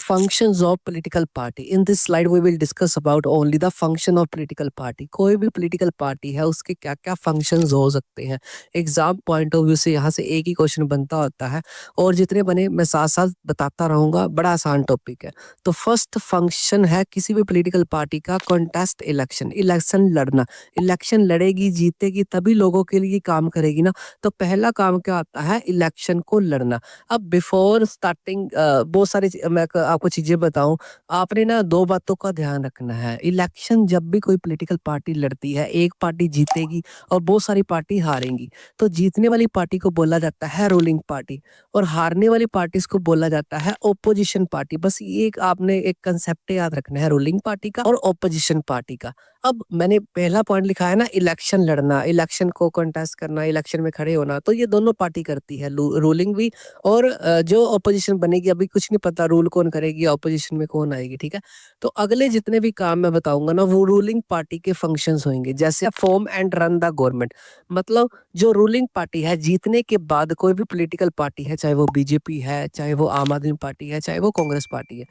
functions of political party. In this slide we will discuss about only the function of political party. कोई भी political party है उसके क्या क्या functions हो सकते हैं. एग्जाम पॉइंट ऑफ व्यू से यहाँ से एक ही क्वेश्चन बनता होता है और जितने बने मैं साथ साथ बताता रहूंगा. बड़ा आसान टॉपिक है. तो फर्स्ट फंक्शन है किसी भी पॉलिटिकल पार्टी का कॉन्टेस्ट इलेक्शन. इलेक्शन लड़ना. इलेक्शन लड़ेगी जीतेगी तभी लोगों के लिए काम करेगी ना. तो पहला काम क्या आता है, इलेक्शन को लड़ना. अब बिफोर स्टार्टिंग बहुत सारी मैं आपको चीजें बताऊं. आपने ना दो बातों का ध्यान रखना है. इलेक्शन जब भी कोई पॉलिटिकल पार्टी लड़ती है, एक पार्टी जीतेगी और बहुत सारी पार्टी हारेंगी. तो जीतने वाली पार्टी को बोला जाता है रूलिंग पार्टी और हारने वाली पार्टी को बोला जाता है ओपोजिशन पार्टी. बस ये एक आपने एक कंसेप्ट याद रखना है, रूलिंग पार्टी का और ओपोजिशन पार्टी का. अब मैंने पहला पॉइंट लिखा है ना, इलेक्शन लड़ना, इलेक्शन को कंटेस्ट करना, इलेक्शन में खड़े होना. तो ये दोनों पार्टी करती है, रूलिंग भी और जो ऑपोजिशन बनेगी. अभी कुछ नहीं पता रूल कौन करेगी, ऑपोजिशन में कौन आएगी. ठीक है. तो अगले जितने भी काम मैं बताऊंगा ना वो रूलिंग पार्टी के फंक्शंस होंगे. जैसे form and run the government. मतलब जो रूलिंग पार्टी है जीतने के बाद, कोई भी पॉलिटिकल पार्टी है, चाहे वो बीजेपी है, चाहे वो आम आदमी पार्टी है, चाहे वो कांग्रेस पार्टी है,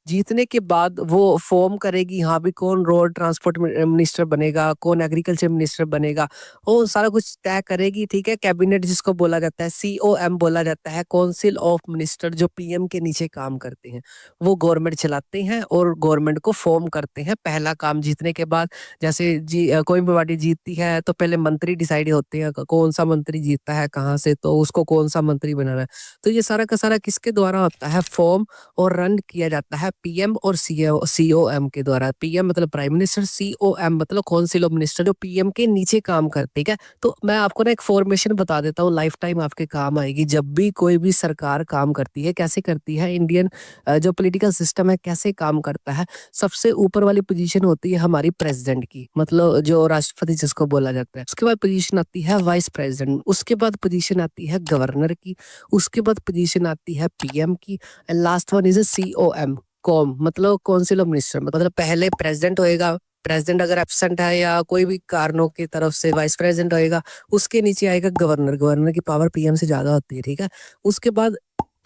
जीतने के बाद वो फॉर्म करेगी. हाँ भी कौन रोड ट्रांसपोर्ट मिनिस्टर बनेगा, कौन एग्रीकल्चर मिनिस्टर बनेगा, वो सारा कुछ तय करेगी. ठीक है. कैबिनेट जिसको बोला जाता है, COM बोला जाता है, काउंसिल ऑफ मिनिस्टर, जो PM के नीचे काम करते हैं, वो गवर्नमेंट चलाते हैं और गवर्नमेंट को फॉर्म करते हैं. पहला काम जीतने के बाद. जैसे कोई भी पार्टी जीतती है तो पहले मंत्री डिसाइड होते हैं, कौन सा मंत्री जीतता है कहाँ से, तो उसको कौन सा मंत्री बनाना है. तो ये सारा का सारा किसके द्वारा होता है, फॉर्म और रन किया जाता है PM और COM के द्वारा. PM मतलब प्राइम मिनिस्टर, COM मतलब काउंसिल ऑफ मिनिस्टर, जो PM के नीचे काम करते हैं. ठीक है. तो मैं आपको ना एक फॉर्मेशन बता देता हूँ, लाइफ टाइम आपके काम आएगी. जब भी कोई भी सरकार काम करती है, कैसे करती है, इंडियन जो पॉलिटिकल सिस्टम है कैसे काम करता है. सबसे ऊपर वाली पोजीशन होती है हमारी प्रेसिडेंट की, मतलब जो राष्ट्रपति जिसको बोला जाता है. उसके बाद पोजीशन आती है वाइस प्रेसिडेंट. उसके बाद पोजीशन आती है गवर्नर की. उसके बाद पोजीशन आती है PM की. And last one is COM, com मतलब काउंसिल ऑफ मिनिस्टर. मतलब पहले प्रेसिडेंट होएगा, प्रेसिडेंट अगर एब्सेंट है या कोई भी कारणों की तरफ से वाइस प्रेसिडेंट होएगा. उसके नीचे आएगा गवर्नर. गवर्नर की पावर PM से ज्यादा होती है. ठीक है. उसके बाद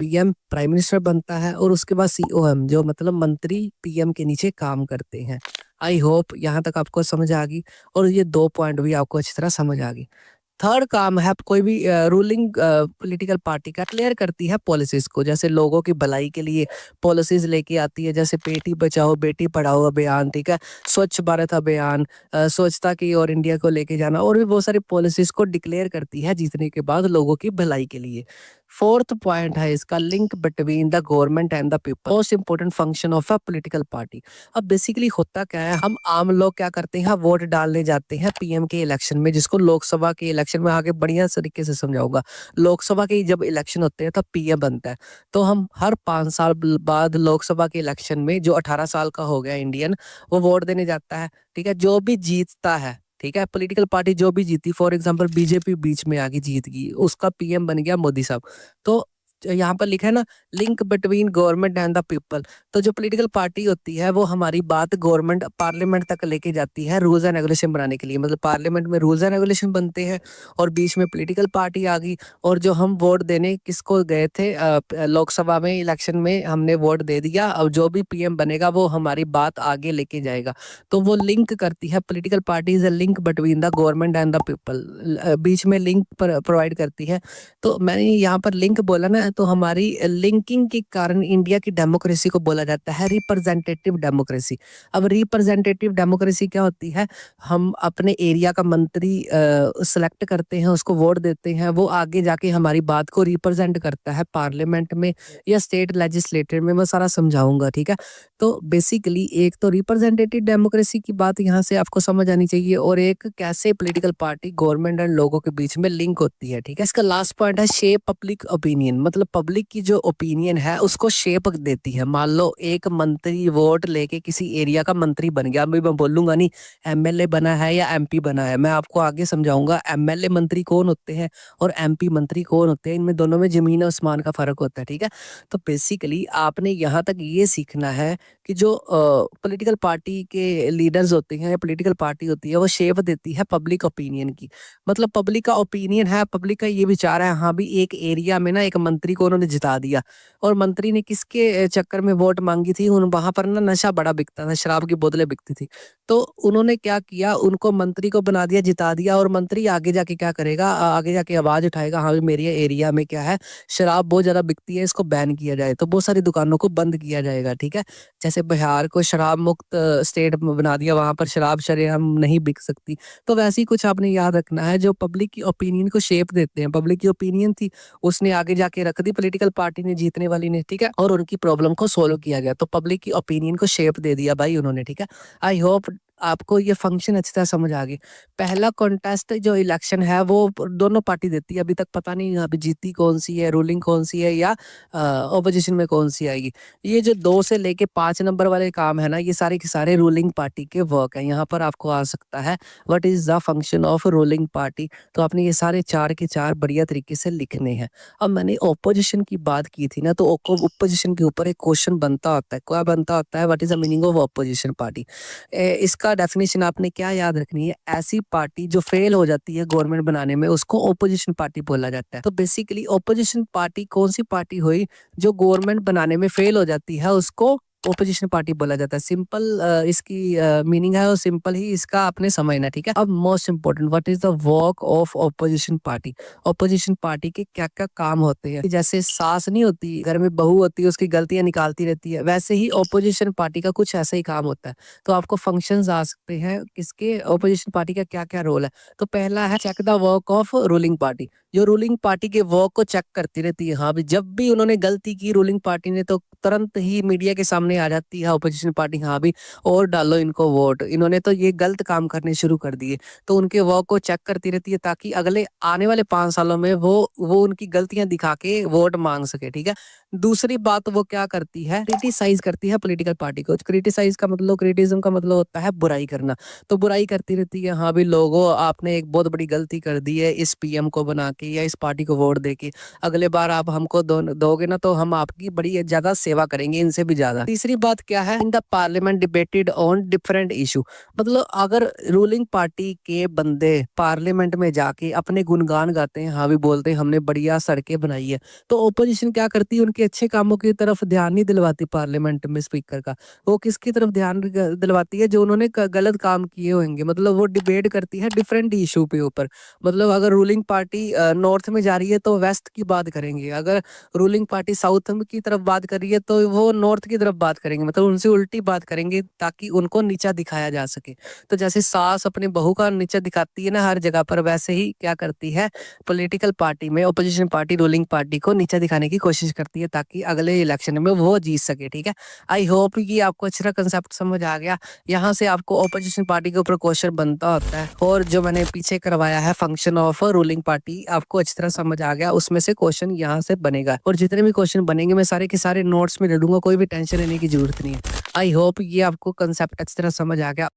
PM प्राइम मिनिस्टर बनता है और उसके बाद COM जो मतलब मंत्री PM के नीचे काम करते हैं. आई होप यहाँ तक आपको समझ आ गई और ये दो पॉइंट भी आपको अच्छी तरह समझ आ गई. थर्ड काम है कोई भी रूलिंग पॉलिटिकल पार्टी का, क्लियर करती है पॉलिसीज को. जैसे लोगों की भलाई के लिए पॉलिसीज लेके आती है, जैसे बेटी बचाओ बेटी पढ़ाओ अभियान. ठीक है. स्वच्छ भारत अभियान, स्वच्छता की और इंडिया को लेके जाना, और भी बहुत सारी पॉलिसीज को डिक्लेयर करती है जीतने के बाद लोगों की भलाई के लिए. फोर्थ पॉइंट है इसका, link between the government and the people. Most important function of a political party. अब बेसिकली होता क्या है, हम आम लोग क्या करते हैं, वोट डालने जाते हैं PM के इलेक्शन में, जिसको लोकसभा के इलेक्शन में आगे बढ़िया तरीके से समझाऊंगा. लोकसभा के जब इलेक्शन होते हैं तब PM बनता है. तो हम हर 5 साल बाद लोकसभा के इलेक्शन में जो 18 साल का हो गया इंडियन, वो वोट देने जाता है. ठीक है. जो भी जीतता है, ठीक है, पॉलिटिकल पार्टी जो भी जीती, फॉर एग्जांपल बीजेपी बीच में आगे जीत गई, उसका PM बन गया मोदी साहब. तो यहाँ पर लिखा है ना, link between government and the people. तो जो पॉलिटिकल पार्टी होती है वो हमारी बात गवर्नमेंट पार्लियामेंट तक लेके जाती है रूल्स एंड रेगुलेशन बनाने के लिए. मतलब पार्लियामेंट में रूल्स एंड रेगुलेशन बनते हैं और बीच में पॉलिटिकल पार्टी आ गई. और जो हम वोट देने किसको गए थे, लोकसभा में इलेक्शन में हमने वोट दे दिया, अब जो भी PM बनेगा वो हमारी बात आगे लेके जाएगा. तो वो लिंक करती है, political party is a link between the government and the people. बीच में लिंक प्रोवाइड करती है. तो मैंने यहाँ पर लिंक बोला ना, तो हमारी लिंकिंग के कारण इंडिया की डेमोक्रेसी को बोला जाता है रिप्रेजेंटेटिव डेमोक्रेसी. अब रिप्रेजेंटेटिव डेमोक्रेसी क्या होती है, हम अपने एरिया का मंत्री सेलेक्ट करते हैं, उसको वोट देते हैं, वो आगे जाके हमारी बात को रिप्रेजेंट करता है पार्लियामेंट में या स्टेट लेजिस्लेटर में. मैं सारा समझाऊंगा. ठीक है. तो बेसिकली एक तो रिप्रेजेंटेटिव डेमोक्रेसी की बात यहाँ से आपको समझ आनी चाहिए, और एक कैसे पॉलिटिकल पार्टी गवर्नमेंट एंड लोगों के बीच में लिंक होती है. ठीक है. इसका लास्ट पॉइंट है शेप पब्लिक ओपिनियन. मतलब पब्लिक की जो ओपिनियन है उसको शेप देती है. मान लो एक मंत्री वोट लेके किसी एरिया का मंत्री बन गया, अभी मैं बोलूंगा नहीं MLA बना है या MP बना है, मैं आपको आगे समझाऊंगा MLA मंत्री कौन होते हैं और MP मंत्री कौन होते हैं. इनमें दोनों में जमीन और आसमान का फर्क होता है. ठीक है. तो बेसिकली आपने यहाँ तक ये सीखना है कि जो पॉलिटिकल पार्टी के लीडर्स होते हैं या पॉलिटिकल पार्टी होती है वो शेप देती है पब्लिक ओपिनियन की. मतलब पब्लिक का ओपिनियन है, पब्लिक का ये विचार है, हाँ भी एक एरिया में ना एक मंत्री मंत्री को उन्होंने जिता दिया। और मंत्री ने किसके चक्कर में वोट मांगी थी, वहां पर ना नशा बड़ा बिकता था, शराब की बोतलें बिकती थी। तो उन्होंने क्या किया, उनको मंत्री को बना दिया, जिता दिया। और मंत्री आगे जाके क्या करेगा, आगे जाके आवाज उठाएगा, हाँ मेरे एरिया में क्या है, शराब बहुत ज्यादा बिकती है, इसको बैन किया जाए। तो बहुत सारी दुकानों को बंद किया जाएगा, ठीक है। जैसे बिहार को शराब मुक्त स्टेट बना दिया, वहां पर शराब शरेआम नहीं बिक सकती। तो वैसे ही कुछ आपने याद रखना है, जो पब्लिक की ओपिनियन को शेप देते हैं। पब्लिक की ओपिनियन थी, उसने आगे जाके रख दी पॉलिटिकल पार्टी ने, जीतने वाली ने, ठीक है। और उनकी प्रॉब्लम को सोल्व किया गया। तो पब्लिक की ओपिनियन को शेप दे दिया भाई उन्होंने, ठीक है। आई होप आपको ये फंक्शन अच्छी तरह समझ आ गई। पहला कॉन्टेस्ट जो इलेक्शन है वो दोनों पार्टी देती है। अभी तक पता नहीं अभी जीती कौन सी है, रूलिंग कौन सी है, या ऑपोजिशन में कौन सी आएगी। ये जो 2 से लेके 5 नंबर वाले काम है ना, ये सारे के सारे रूलिंग पार्टी के वर्क है। यहाँ पर आपको आ सकता है what is the function of ruling party. तो आपने ये सारे 4 के 4 बढ़िया तरीके से लिखने हैं। अब मैंने ऑपोजिशन की बात की थी ना, तो ऑपोजिशन के ऊपर एक क्वेश्चन बनता होता है। क्या बनता होता है, what is the meaning of opposition party. इसका डेफिनेशन आपने क्या याद रखनी है, ऐसी पार्टी जो फेल हो जाती है गवर्नमेंट बनाने में, उसको ऑपोजिशन पार्टी बोला जाता है। तो बेसिकली ऑपोजिशन पार्टी कौन सी पार्टी हुई जो गवर्नमेंट बनाने में फेल हो जाती है, उसको ऑपोजिशन पार्टी बोला जाता है। सिंपल इसकी मीनिंग है, और सिंपल ही इसका आपने समझना, ठीक है। अब most important, what is the work of opposition party. Opposition party के क्या क्या काम होते हैं। जैसे सास नहीं होती, घर में बहू होती है, उसकी गलतियां निकालती रहती है, वैसे ही ऑपोजिशन पार्टी का कुछ ऐसा ही काम होता है। तो आपको फंक्शंस आ सकते हैं किसके, ऑपोजिशन पार्टी का क्या क्या रोल है। तो पहला है check the work of ruling party. जो रूलिंग पार्टी के वर्क को चेक करती रहती है। हाँ भी, जब भी उन्होंने गलती की रूलिंग पार्टी ने, तो तुरंत ही मीडिया के सामने आ जाती है ऑपोजिशन पार्टी, हाँ भी और डालो इनको वोट, इन्होंने तो ये गलत काम करने शुरू कर दिए। तो उनके वर्क को चेक करती रहती है, ताकि अगले आने वाले 5 सालों में वो उनकी गलतियां दिखा के वोट मांग सके, ठीक है। दूसरी बात वो क्या करती है, क्रिटिसाइज करती है पॉलिटिकल पार्टी को। क्रिटिसाइज का मतलब, क्रिटिज्म का मतलब होता है बुराई करना। तो बुराई करती रहती है, हाँ भी लोगों आपने एक बहुत बड़ी गलती कर दी है इस पीएम को बना के या इस पार्टी को वोट देके। अगले बार आप हमको दोगे ना, तो हम आपकी बड़ी ज्यादा सेवा करेंगे, इनसे भी ज्यादा। तीसरी बात क्या है, in the parliament debated on different issue. मतलब अगर रूलिंग पार्टी के बंदे पार्लियामेंट में जाके अपने गुणगान गाते हैं, हाँ भी बोलते हैं हमने बढ़िया सड़कें बनाई है, तो ओपोजिशन क्या करती है, उनके अच्छे कामों की तरफ ध्यान नहीं दिलवाती पार्लियामेंट में स्पीकर का। वो किसकी तरफ ध्यान दिलवाती है, जो उन्होंने गलत काम किए होंगे। मतलब वो डिबेट करती है डिफरेंट इशू पे ऊपर। मतलब अगर रूलिंग पार्टी नॉर्थ में जा रही है, तो वेस्ट की बात करेंगे। अगर रूलिंग पार्टी साउथ की तरफ बात कर रही है, तो वो नॉर्थ की तरफ बात करेंगे। मतलब उनसे उल्टी बात करेंगे, ताकि उनको नीचा दिखाया जा सके। तो जैसे सास अपने बहू का नीचा दिखाती है ना हर जगह पर, वैसे ही क्या करती है पॉलिटिकल पार्टी में ऑपोजिशन पार्टी रूलिंग पार्टी को नीचा दिखाने की कोशिश करती है, ताकि अगले इलेक्शन में वो जीत सके, ठीक है। आई होप कि आपको अच्छा कंसेप्ट समझ आ गया। यहाँ से आपको ऑपोजिशन पार्टी के ऊपर क्वेश्चन बनता होता है, और जो मैंने पीछे करवाया है फंक्शन ऑफ रूलिंग पार्टी, आपको अच्छी तरह समझ आ गया। उसमें से क्वेश्चन यहाँ से बनेगा, और जितने भी क्वेश्चन बनेंगे मैं सारे के सारे नोट्स में ले लूंगा, कोई भी टेंशन लेने की जरूरत नहीं है। आई होप ये आपको कंसेप्ट अच्छी तरह समझ आ गया।